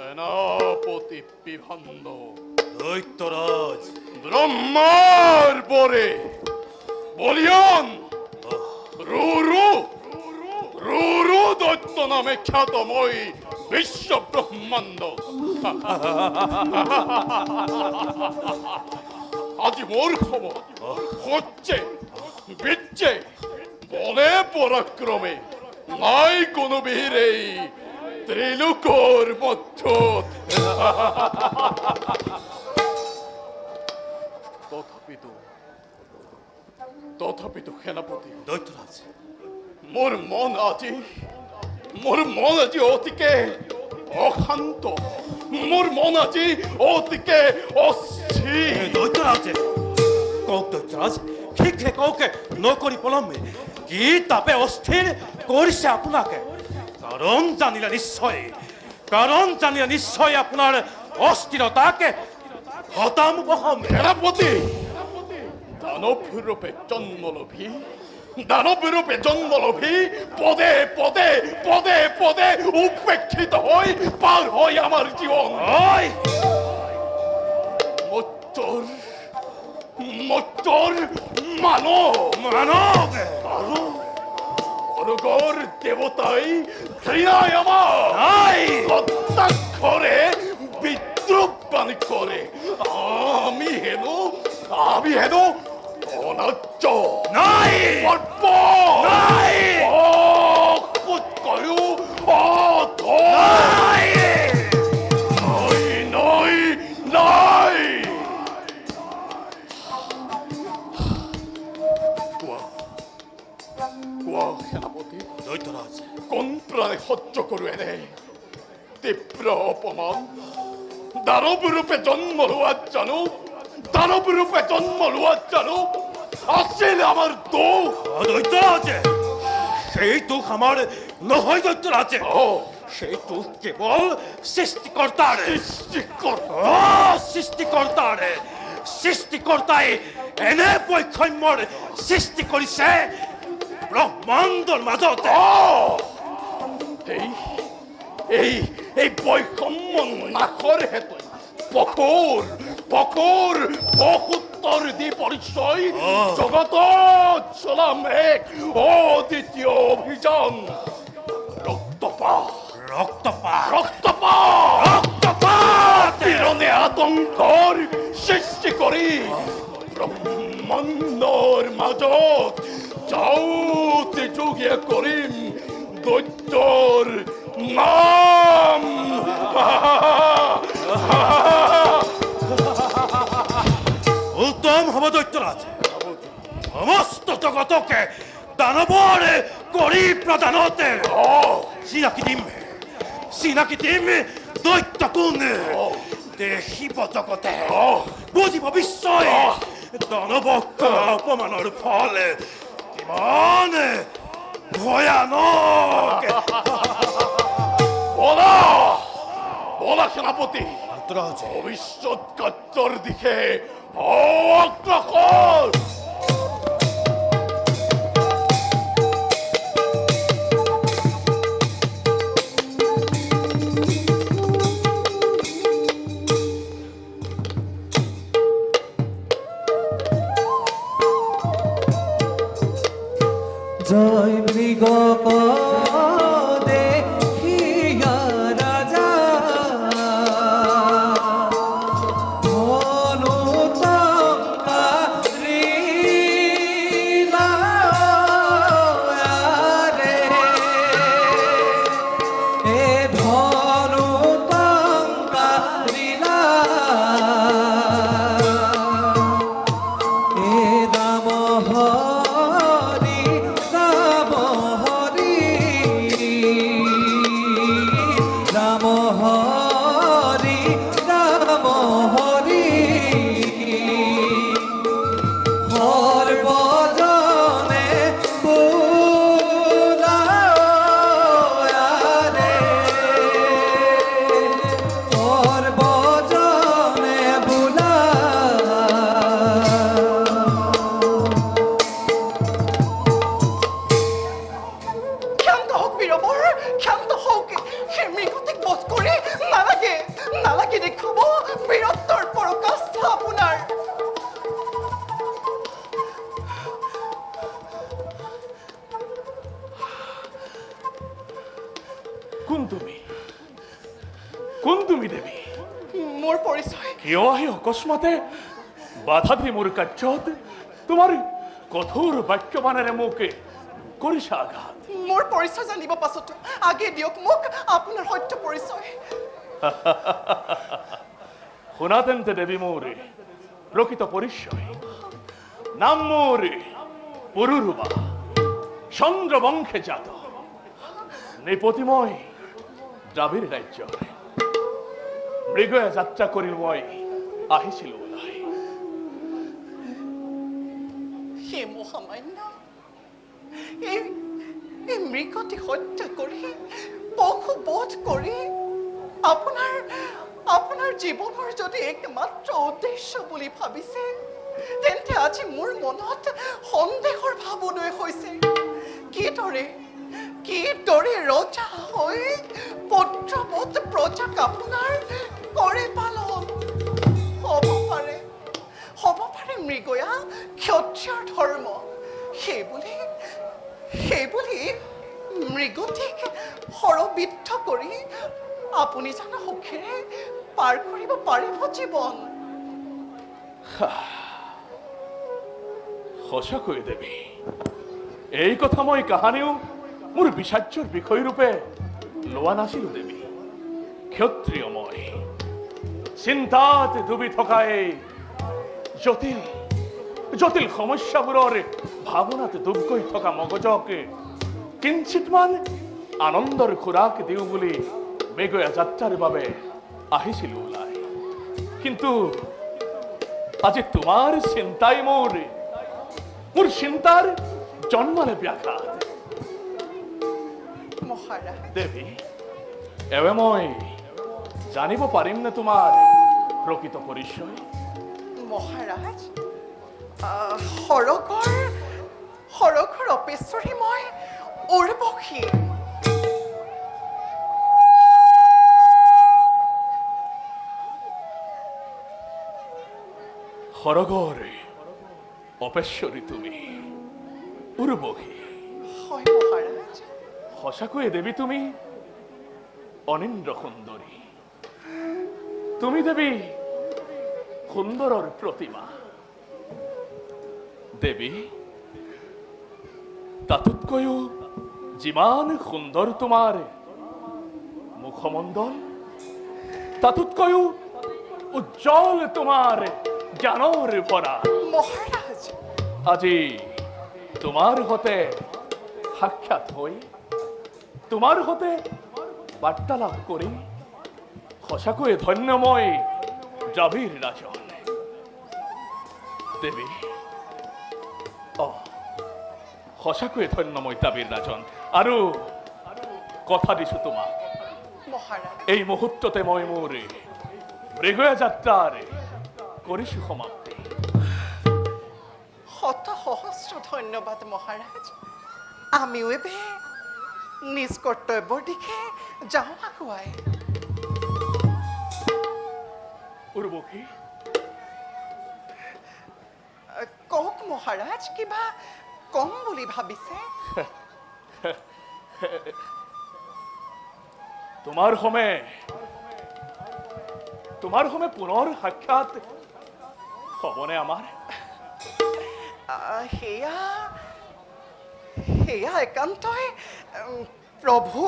সেনাপতি বিভান্ড দৈত্যরাজ ব্রহ্মার পরে বলিয়ান রুরু রুরু দৈত্য নামে খ্যাতময় বিশ্ব ব্রহ্মাণ্ড আজি মোর খবর হচ্ছে বিচ্ছে বলে পরাক্রমে নাই কোনো বীর এই ত্রিলোকর মধ্য তথাপিত সেনাপতি দৈত্যরাজ মোর মন আজি অতিকে অশান্ত মোর মন আজি অতিকে অস্থির দৈত্যরাজ কক দৈত্যরাজ ঠিক কৌকে নকরি পলমে কি তাপে অস্থির কৰিছে আপোনাকে কাৰণ জানিলে নিশ্চয় আপোনাৰ অস্থিৰতাকে খতম বহম সেনাপতি দানৱ রূপে জন্মলোভী পদে পদে পদে পদে উপেক্ষিত হই পার হয় আমার জীবন মত্তর মানব অরগর দেবতাই ঘৃণায় আমার হত্যা করে বিদ্রুপ বাণী করে আমি হেন অনার্য নাই অল্প নাই করু নাই নাই নাই সেনাপতি দৈত্যরাজ কোন প্রাণে সহ্য করু এনে তীব্র অপমান দানব রূপে জন্ম আছিল আমার দুখ দৈত্যরাজ সেই দুখ আমার নহয় দৈত্যরাজ সেই দুখ কেবল সৃষ্টিকৰ্তাই এনে বৈষম্যৰ সৃষ্টি কৰিছে ব্ৰহ্মাণ্ডৰ মাজত এই বৈষম্য নাশৰ হেতু পকুত্তৰ দি পৰিচয় জগতত চলাম এক অদ্বিতীয় অভিযান ৰক্তপাত তিৰণে আতংকৰ সৃষ্টি কৰি ব্ৰহ্মাণ্ডৰ মাজত যাওঁতে যোগিয়া কৰিম দৈত্যৰ নাম উত্তম হব দৈত্যৰাজ সমস্ত জগতকে দানৱৰ কৰি প্ৰদানতে চিনাকি দিম দৈত্য কোন দেখিব জগতে বুজিব বিশ্বই দানৱক অপমানৰ ফল কিমান ভয়ানক। বলা বলা সেনাপতি, রাজ, ভবিষ্যৎ কার্যর দিকে অগ্রসর। জয় মৃগ দেখিয়া রাজা ধনুতঙ্কারিলা রে, এ ধনুতঙ্কারিলা এ রাম হরি রাম হরি রাম হরি রাম হরি সর্বজনে বুলারে, সর্বজনে বুলা ক্ষান্ত হোক বীৰবৰ, ক্ষান্ত হোক। সেই মৃগটিক বধ কৰি নালাগে নালাগে দেখুৱাব বীৰত্বৰ পৰকাষ্ঠা আপোনাৰ। কোন তুমি দেৱী? মোৰ পৰিচয় কিয় আহি অকস্মাতে বাধা দি মোৰ কাৰ্যত তোমাৰ কঠোৰ বাক্যবাণেৰে মোক কৰিছা আঘাত? মোৰ পৰিচয় জানিব পাছতো আগে দিয়ক মোক আপোনাৰ সত্য পৰিচয়। শুনা তেন্তে দেৱী মোৰ প্ৰকৃত পৰিচয়। নাম মোৰ পুৰুৰবা, চন্দ্ৰবংশে জাত, নৃপতিময় দ্ৰাবিড় ৰাজ্যৰ মৃগয়া যাত্ৰা কৰি মই আহিছিলো ওলাই। হে মহামান্য, এই মৃগটি হত্যা কৰি পশু বধ কৰি আপোনাৰ জীৱনৰ যদি একমাত্ৰ উদ্দেশ্য বুলি ভাবিছে, তেন্তে আজি মোৰ মনত সন্দেহৰ ভাৱ উদয় হৈছে। কিদৰে ৰজা হৈ পুত্ৰবধ প্ৰজাক আপোনাৰ কৰে পালন? হ'ব পাৰে মৃগয়া ক্ষত্ৰিয়ৰ ধৰ্ম, সেইবুলি মৃগটিক সৰবিদ্ধ কৰি আপুনি জানো সুখেৰে পাৰ কৰিব পাৰিব জীৱন? সঁচাকৈ দেৱী, এই কথা মই কাহানিও মোৰ বিচাৰ্যৰ বিষয়ৰূপে লোৱা নাছিলো দেৱী। ক্ষত্ৰিয় মই চিন্তাত ডুবি থকা এই জটিল সমস্যাবোৰৰ ভাৱনাত ডুব গৈ থকা মগজক কিঞ্চিতমান আনন্দৰ খোৰাক দিওঁ বুলি মৃগয়া যাত্ৰাৰ বাবে আহিছিলো ওলাই। কিন্তু আজি তোমাৰ চিন্তাই মোৰ চিন্তাৰ জন্মালে ব্যাঘাত। মহাৰাজ, দেৱী, এৱে মই জানিব পাৰিম নে তোমাৰ প্ৰকৃত পৰিচয়? মহাৰাজ, সৰগৰ অপেশ্বৰী মই উৰ্বশী। সৰগৰ অপেশ্বৰী তুমি, উৰ্বশী? হয় মহাৰাজ। সঁচাকৈয়ে দেৱী তুমি অনিন্দ্ৰ সুন্দৰী। তুমি দেৱী সুন্দৰৰ প্ৰতিমা। দেৱী, তাতোতকৈও যিমান সুন্দৰ তোমাৰ মুখমণ্ডল, তাতোতকৈও উজ্জ্বল তোমাৰ জ্ঞানৰ ভৰা। মহাৰাজ, আজি তোমাৰ সতে সাক্ষাৎ হৈ তোমাৰ সতে বাৰ্তালাপ কৰি সঁচাকৈয়ে ধন্য মই দ্ৰাবিড় ৰাজন। দেৱী সঁচাকৈয়ে ধন্য মই দাবীৰ ৰাজন আৰু কথা দিছো তোমাক মহাৰাজ এই মুহূৰ্ততে মই মোৰ মৃগয়া যাত্ৰাৰ কৰিছো সমাপ্তি শত সহস্ৰ ধন্যবাদ মহাৰাজ আমিও এবে নিজ কৰ্তব্যৰ দিশে যাওঁ আগুৱাই উৰ্বশী কওক মহাৰাজ কিবা কম বুলি ভাবিছে তোমাৰ সমে পুনৰ সাক্ষাৎ হবনে আমাৰ সেয়া একান্তই প্ৰভু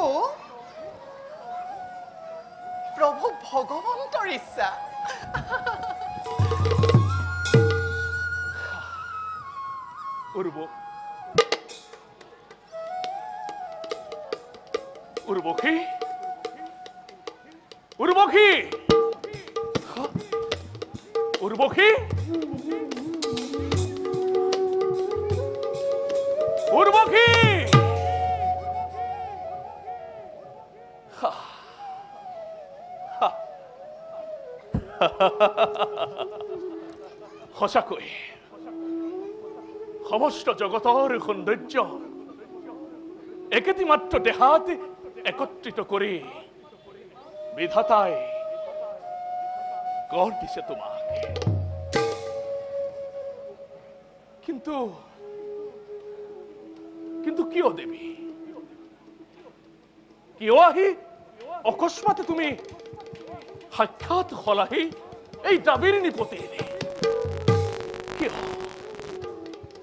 ভগৱন্তৰ ইচ্ছা উৰ্বশী উৰ্বশী উৰ্বশী উৰ্বশী সঁচাকৈ সমস্ত জগতৰ সৌন্দৰ্য একেটি মাত্ৰ দেহাত একত্ৰিত কৰি বিধাতাই গঢ় দিছে তোমাক কিন্তু কিয় দেৱী কিয় আহি অকস্মাতে তুমি সাক্ষাৎ হলাহি এই দাবীৰ নিপতিৰ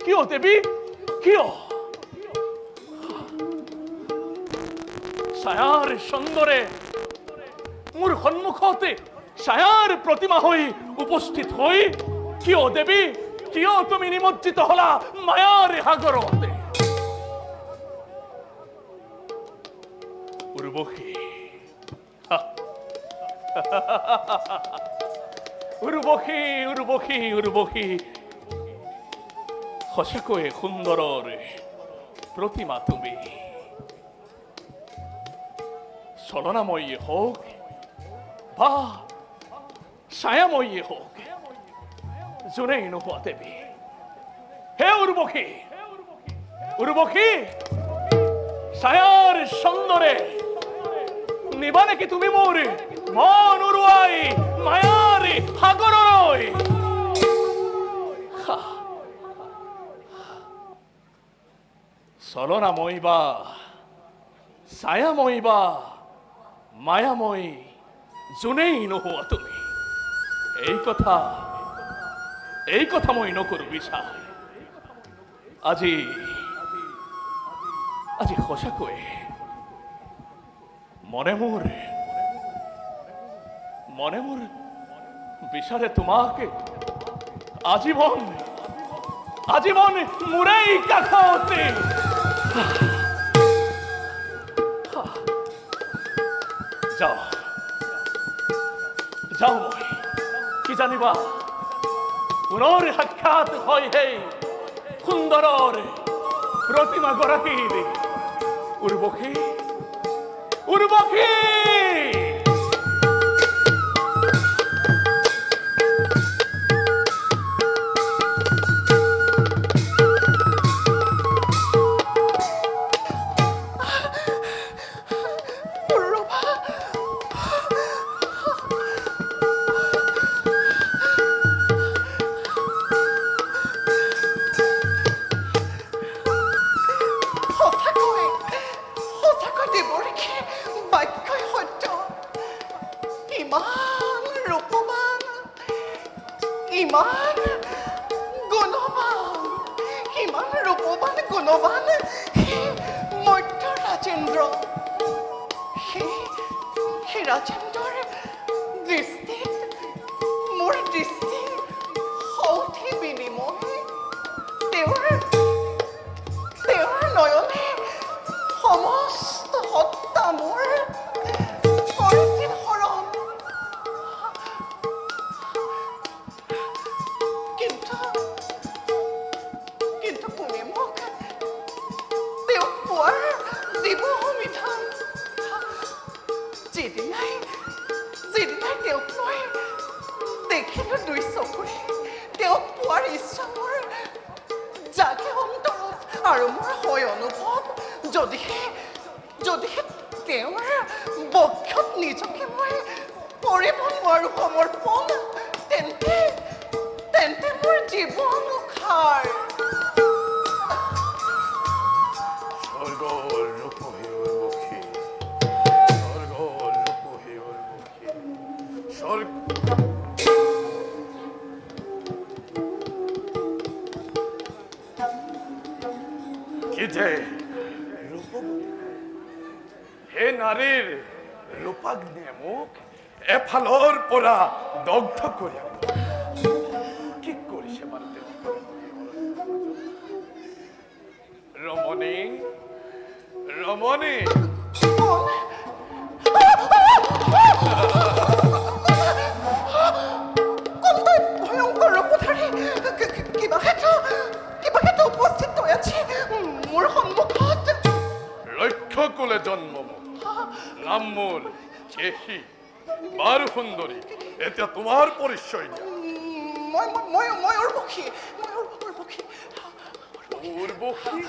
কিয় দেৱী কিয় ছায়াৰ সুন্দৰে মোৰ সন্মুখতে ছায়াৰ প্ৰতিমা হৈ উপস্থিত হৈ কিয় দেৱী কিয় তুমি নিমজ্জিত হলা মায়াৰ সাগৰতে উৰ্বশী উৰ্বশী উৰ্বশী উৰ্বশী সঁচাকৈয়ে সুন্দৰৰ প্ৰতিমা তুমি চলনাময়ী হওক বা ছায়াময়ী হওক যোনেই নোহোৱা দেৱী হে উৰ্বশী উৰ্বশী ছায়াৰ সুন্দৰে নিবা নেকি তুমি মোৰ মন উৰুৱাই মায়াৰ সাগৰলৈ চলনাময়ী বা ছায়াময়ী বা মায়াময়ী যোনেই নোহোৱা তুমি এই কথা মই নকৰো বিচাৰ আজি সঁচাকৈ মনে মোৰ বিচাৰে তোমাক আজীবন মোৰেই কাষতে যাওঁ মই কি জানিবা পুনৰ সাক্ষাৎ হয় সেই সুন্দৰৰ প্ৰতিমা গৰাকীৰ উৰ্বশী উৰ্বশী আৰু মোৰ হয় অনুভৱ যদিহে তেওঁৰ বক্ষত নিজকে মই কৰিব নোৱাৰো সমৰ্পণ তেন্তে মোৰ জীৱন উখাৰ স্বৰ্গৰ ৰূপহী উৰ্বশী স্বৰ্গৰ ৰূপহী উৰ্বশী স্বৰ্গ কি যে হে নাৰীৰ ৰূপাগ্নিয়ে মোক এফালৰ পৰা দগ্ধ কৰি কি কৰিছে বাৰু তেওঁ ৰমণী ৰমণী কোনটা ভয়ঙ্কৰ ৰূপধাৰী কিবা ক্ষেত্ৰে উপস্থিত হৈ আছে মোৰ সন্মুখত লক্ষ্য কুলে জন্ম নাম মোৰ কেশী বাৰ সুন্দৰী এতিয়া তোমাৰ পৰিচয় দিয়া মই উৰ্বশী উৰ্বশী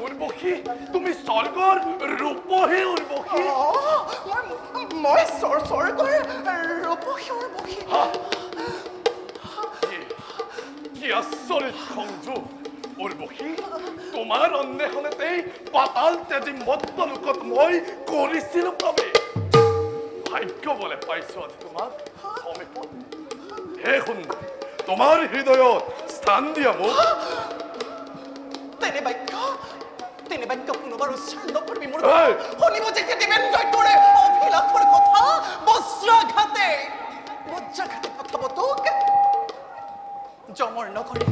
উৰ্বশী তুমি স্বৰ্গৰ ৰূপহী উৰ্বশী মই স্বৰ্গৰ ৰূপহী উৰ্বশী কি আচৰিত সংযোগ উৰ্বশী তোমাৰ অন্বেষণতেই পাতাল তেজি মত্ত লোকত মই কৰিছিলো প্ৰৱেশ ভাগ্য বলে পাইছো আজি তোমাক সমীপত হে সুন্দৰ তোমাৰ হৃদয়ত স্থান দিয়া মোক তেনে বাক্য পুনৰবাৰ উচ্চাৰণ নকৰিবি মোৰ এই! শুনিব যেতিয়া দেৱেন্দ্ৰই তোৰে অভিলাষৰ কথা বজ্ৰাঘাতে পঠাব তোক জমৰ নকৰে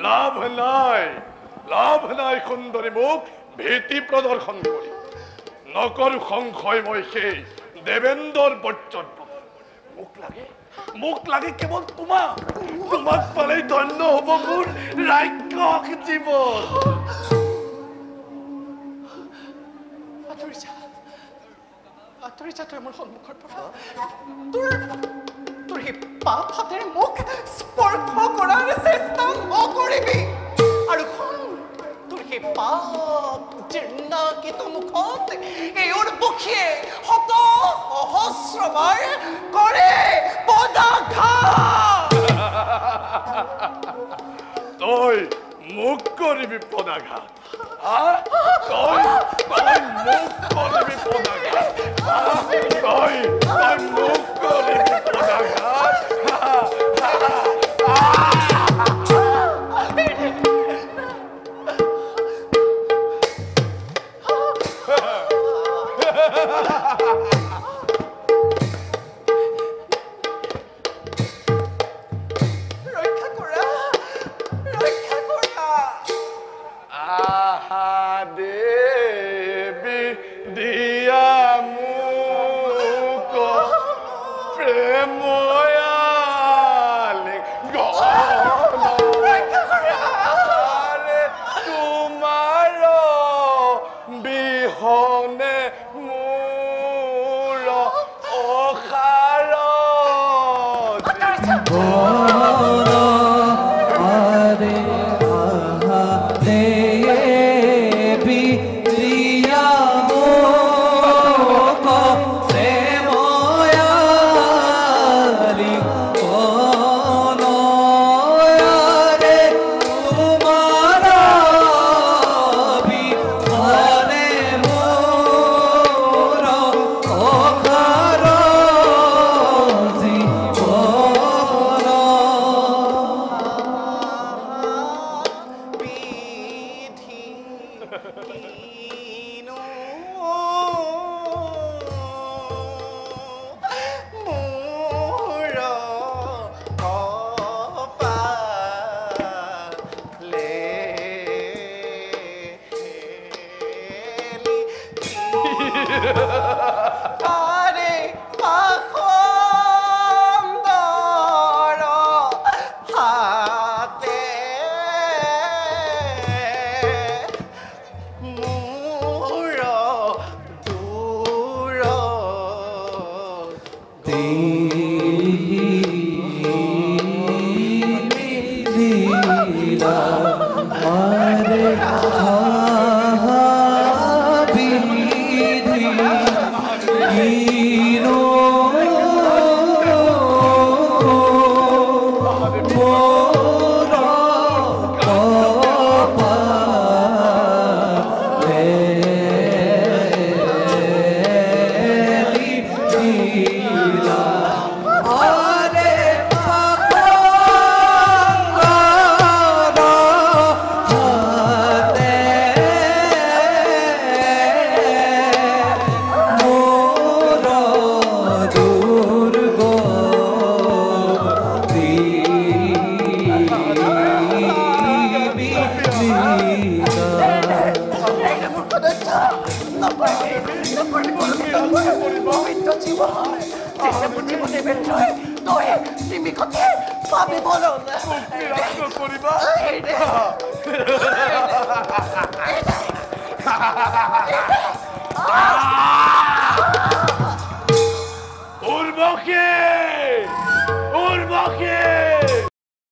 লাভ নাই সুন্দৰী মোক ভীতি প্ৰদৰ্শন কৰি নকৰো সংশয় মই সেই দেৱেন্দ্ৰৰ বৰ্জন মোক লাগে কেৱল তোমাক পালেই ধন্য হ'ব মোৰ ৰাক্ষস জীৱন আঁতৰি যা তই মোৰ সন্মুখৰ পৰা তোৰ সেই পাপ হাতেৰে মোক স্পৰ্শ কৰাৰ চেষ্টা নকৰিবি আৰু তোৰ সেই পাপ জীৰ্ণাকৃত মুখত এই উৰ্বশীয়ে শত সহস্ৰবাৰ কৰে পদাঘাত তই মোক কৰিবি পদাঘাত তই মোক কৰিবি পদাঘাত তই মোক কৰিবি পদাঘাত দেৱী দিয়া মোক প্ৰেময়ালি Tiene motivo de verlo, তই নিমিষতে পাবি বলন বিৰাট কৰিবা এই দে